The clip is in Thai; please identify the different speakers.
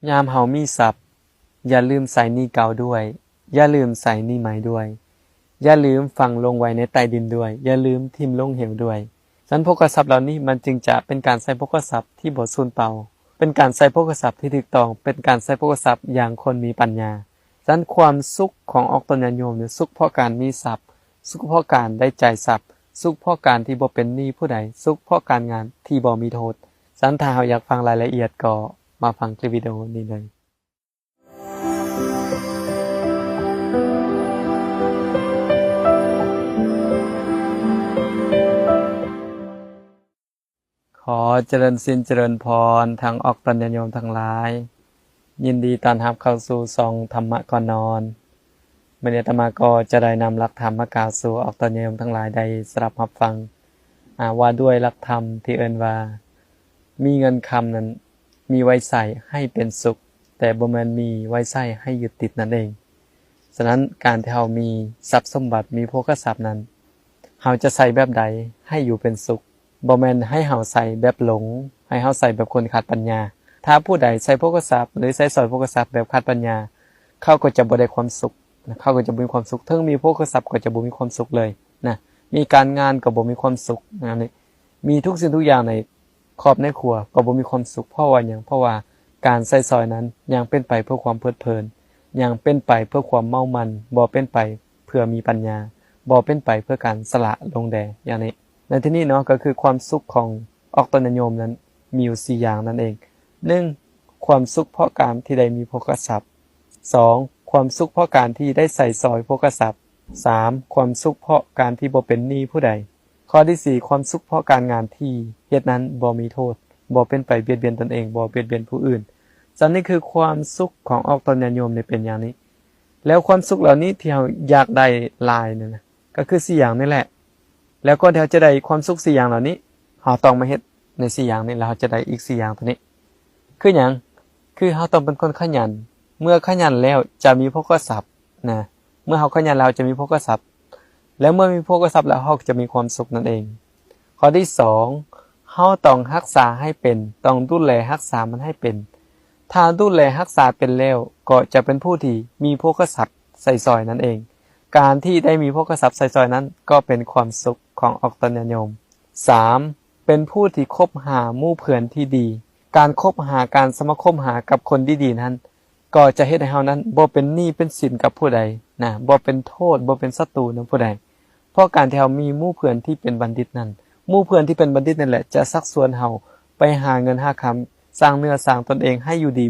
Speaker 1: ยามเฮามีทรัพย์อย่าลืมใส่หนี้เก่าด้วยอย่าลืมใส่หนี้ใหม่ด้วยอย่าลืมฝังลงไว้ในใต้ดินด้วยอย่าลืมทิ่มลงเหวด้วยฉะนั้นโภคทรัพย์เหล่านี้มันจึงจะเป็นการใช้โภคทรัพย์ที่บ่สูญเปล่าเป็นการใช้โภคทรัพย์ที่ถูกต้องเป็นการใช้โภคทรัพย์อย่างคนมีปัญญาฉะนั้นความสุขของออกตนญาติโยมเนี่ยสุขเพราะการมีทรัพย์สุขเพราะการได้จ่ายทรัพย์สุขเพราะการที่บ่เป็นหนี้ผู้ใดสุขเพราะการงานที่บ่มีโทษฉะนั้นถ้าเฮาอยากฟังรายละเอียดก็มาฟังคลิปวิดีโอนี้เลยขอเจริญศีลเจริญพรทางออกตนญาติโยมทั้งหลายยินดีต้อนรับเข้าสู่ช่องธรรมะก่อนนอนมื้อนี้อาตมาก็จะได้นำหลักธรรมมากล่าวสู่ออกตนญาติโยมทั้งหลายได้สดับรับฟังว่าด้วยหลักธรรมที่เอิ้นว่ามีเงินคำนั้นมีไว้ใส่ให้เป็นสุขแต่บ่แม่นมีไว้ใส่ให้ยึดติดนั่นเองฉะนั้นการที่เฮามีทรัพย์สมบัติมีโภคทรัพย์นั้นเฮาจะใส่แบบใดให้อยู่เป็นสุขบ่แม่นให้เฮาใส่แบบหลงให้เฮาใส่แบบคนขาดปัญญาถ้าผู้ใดใส่โภคทรัพย์หรือใส่สอยโภคทรัพย์แบบขาดปัญญาเขาก็จะบ่ได้ความสุขเขาก็จะบ่มีความสุขถึงมีโภคทรัพย์ก็จะบ่มีความสุขเลยนะมีการงานก็บ่มีความสุขนะนี่มีทุกสิ่งทุกอย่างในครอบในครัวก็บ่มีความสุขเพราะว่าหยังเพราะว่าการใส่สอยนั้นยังเป็นไปเพื่อความเพลิดเพลินยังเป็นไปเพื่อความเมามันบ่เป็นไปเพื่อมีปัญญาบ่เป็นไปเพื่อการสละลงแด่อย่างนี้ในที่นี้เนาะก็คือความสุขของออกตนญาติโยมนั้นมีอยู่4อย่างนั่นเอง1ความสุขเพราะการที่ได้มีโภคทรัพย์2ความสุขเพราะการที่ได้ใส่สอยโภคทรัพย์3ความสุขเพราะการที่บ่เป็นหนี้ผู้ใดข้อที่4ความสุขเพราะการงานที่เฮ็ดนั้นบ่มีโทษบ่เป็นไปเบียดเบียนตนเองบ่เบียดเบียนผู้อื่นฉะนั้นนี่คือความสุขของออกตนญาติโยมนี่เป็นอย่างนี้แล้วความสุขเหล่านี้ที่เราอยากได้หลายนั่นนะก็คือ4อย่างนี่แหละแล้วก็เราจะได้ความสุข4อย่างเหล่านี้เราต้องมาเฮ็ดใน4อย่างนี้แล้วเราจะได้อีก4อย่างตัวนี้คือหยังคือเราต้องเป็นคนขยันเมื่อขยันแล้วจะมีโภคทรัพย์นะเมื่อเราขยันแล้วจะมีโภคทรัพย์แล้วเมื่อมีโภคทรัพย์แล้วเราจะมีความสุขนั่นเองข้อที่2เราต้องรักษาให้เป็นต้องดูแลรักษามันให้เป็นถ้าดูแลรักษาเป็นแล้วก็จะเป็นผู้ที่มีโภคทรัพย์ใส่ซอยนั่นเองการที่ได้มีโภคทรัพย์ใส่ซอยนั้นก็เป็นความสุขของออกตนญาติโยม3เป็นผู้ที่คบหาหมู่เพื่อนที่ดีการคบหาการสมาคมหากับคนดีๆนั้นก็จะเฮ็ดให้เฮานั้นบ่เป็นหนี้เป็นสินกับผู้ใดนะบ่เป็นโทษบ่เป็นศัตรูกับผู้ใดเพราะการที่เฮามีหมู่เพื่อนที่เป็นบัณฑิตนั้นหมู่เพื่อนที่เป็นบัณฑิตนั่นแหละจะชักชวนเฮาไปหาเงินหาคำสร้างเนื้อสร้างตนเองให้อยู่ดี